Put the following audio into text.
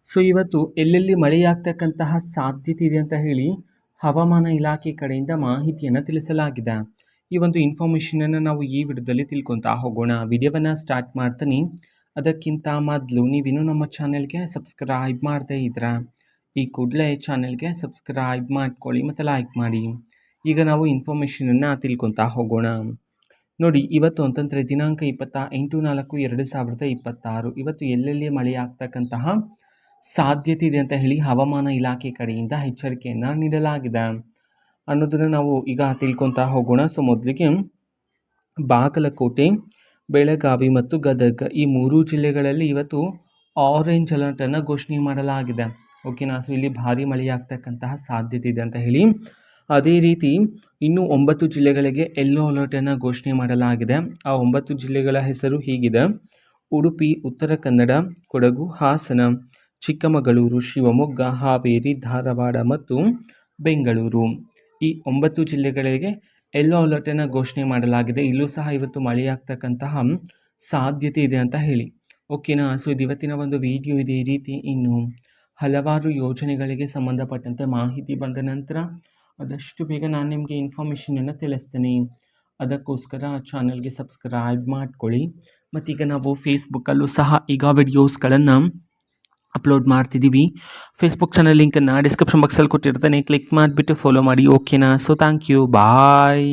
So ಇವತ್ತು ಎಲ್ಲೆಲ್ಲಿ ಮಳೆಯಾಗ್ತಕ್ಕಂತಹ ಸಾಧ್ಯತೆ ಇದೆ ಅಂತ ಹೇಳಿ ಹವಾಮಾನ ಇಲಾಖೆ ಕಡೆಯಿಂದ ಮಾಹಿತಿಯನ್ನು ತಿಳಿಸಲಾಗಿದೆ. ಈ ಒಂದು ಇನ್ಫಾರ್ಮೇಷನನ್ನು ನಾವು ಈ ವಿಡಿಯೋದಲ್ಲಿ ತಿಳ್ಕೊತಾ ಹೋಗೋಣ. ವಿಡಿಯೋವನ್ನು ಸ್ಟಾರ್ಟ್ ಮಾಡ್ತೀನಿ. ಅದಕ್ಕಿಂತ ಮೊದಲು ನೀವಿನ್ನೂ ನಮ್ಮ ಚಾನೆಲ್ಗೆ ಸಬ್ಸ್ಕ್ರೈಬ್ ಮಾಡದೇ ಇದ್ರೆ ಈ ಕೂಡಲೇ ಚಾನೆಲ್ಗೆ ಸಬ್ಸ್ಕ್ರೈಬ್ ಮಾಡ್ಕೊಳ್ಳಿ ಮತ್ತು ಲೈಕ್ ಮಾಡಿ. ಈಗ ನಾವು ಇನ್ಫಾರ್ಮೇಷನನ್ನು ತಿಳ್ಕೊತಾ ಹೋಗೋಣ. ನೋಡಿ, ಇವತ್ತು ಅಂತಂದರೆ ದಿನಾಂಕ 28/4/2026 ಇವತ್ತು ಎಲ್ಲೆಲ್ಲಿ ಮಳೆಯಾಗ್ತಕ್ಕಂತಹ ಸಾಧ್ಯತೆ ಇದೆ ಅಂತ ಹೇಳಿ ಹವಾಮಾನ ಇಲಾಖೆ ಕಡೆಯಿಂದ ಎಚ್ಚರಿಕೆಯನ್ನು ನೀಡಲಾಗಿದೆ ಅನ್ನೋದನ್ನು ನಾವು ಈಗ ತಿಳ್ಕೊತಾ ಹೋಗೋಣ. ಸೊ ಮೊದಲಿಗೆ ಬಾಗಲಕೋಟೆ, ಬೆಳಗಾವಿ ಮತ್ತು ಗದಗ ಈ ಮೂರು ಜಿಲ್ಲೆಗಳಲ್ಲಿ ಇವತ್ತು ಆರೆಂಜ್ ಅಲರ್ಟನ್ನು ಘೋಷಣೆ ಮಾಡಲಾಗಿದೆ. ಓಕೆನಾ. ಸೊ ಇಲ್ಲಿ ಭಾರಿ ಮಳೆಯಾಗ್ತಕ್ಕಂತಹ ಸಾಧ್ಯತೆ ಇದೆ ಅಂತ ಹೇಳಿ. ಅದೇ ರೀತಿ ಇನ್ನು 9 ಜಿಲ್ಲೆಗಳಿಗೆ ಯೆಲ್ಲೋ ಅಲರ್ಟನ್ನು ಘೋಷಣೆ ಮಾಡಲಾಗಿದೆ. ಆ 9 ಜಿಲ್ಲೆಗಳ ಹೆಸರು ಹೀಗಿದೆ: ಉಡುಪಿ, ಉತ್ತರ ಕನ್ನಡ, ಕೊಡಗು, ಹಾಸನ, ಚಿಕ್ಕಮಗಳೂರು, ಶಿವಮೊಗ್ಗ, ಹಾವೇರಿ, ಧಾರವಾಡ ಮತ್ತು ಬೆಂಗಳೂರು. ಈ 9 ಜಿಲ್ಲೆಗಳಿಗೆ ಯೆಲ್ಲೋ ಅಲರ್ಟನ್ನು ಘೋಷಣೆ ಮಾಡಲಾಗಿದೆ. ಇಲ್ಲೂ ಸಹ ಇವತ್ತು ಮಳೆಯಾಗ್ತಕ್ಕಂತಹ ಸಾಧ್ಯತೆ ಇದೆ ಅಂತ ಹೇಳಿ. ಓಕೆನಾ. ಸೊ ಇದು ಇವತ್ತಿನ ಒಂದು ವಿಡಿಯೋ ಇದೆ. ಈ ರೀತಿ ಇನ್ನು ಹಲವಾರು ಯೋಜನೆಗಳಿಗೆ ಸಂಬಂಧಪಟ್ಟಂತೆ ಮಾಹಿತಿ ಬಂದ ನಂತರ ಆದಷ್ಟು ಬೇಗ ನಾನು ನಿಮಗೆ ಇನ್ಫಾರ್ಮೇಷನನ್ನು ತಿಳಿಸ್ತೀನಿ. ಅದಕ್ಕೋಸ್ಕರ ಚಾನಲ್ಗೆ ಸಬ್ಸ್ಕ್ರೈಬ್ ಮಾಡ್ಕೊಳ್ಳಿ. ಮತ್ತೀಗ ನಾವು ಫೇಸ್ಬುಕ್ಕಲ್ಲೂ ಸಹ ಈಗ ವಿಡಿಯೋಸ್ಗಳನ್ನು ಅಪ್ಲೋಡ್ ಮಾಡ್ತಿದ್ದೀವಿ. ಫೇಸ್ಬುಕ್ ಚಾನಲ್ ಲಿಂಕನ್ನು ಡಿಸ್ಕ್ರಿಪ್ಷನ್ ಬಾಕ್ಸಲ್ಲಿ ಕೊಟ್ಟಿರ್ತಾನೆ, ಕ್ಲಿಕ್ ಮಾಡಿಬಿಟ್ಟು ಫಾಲೋ ಮಾಡಿ. ಓಕೆನಾ. So thank you, bye.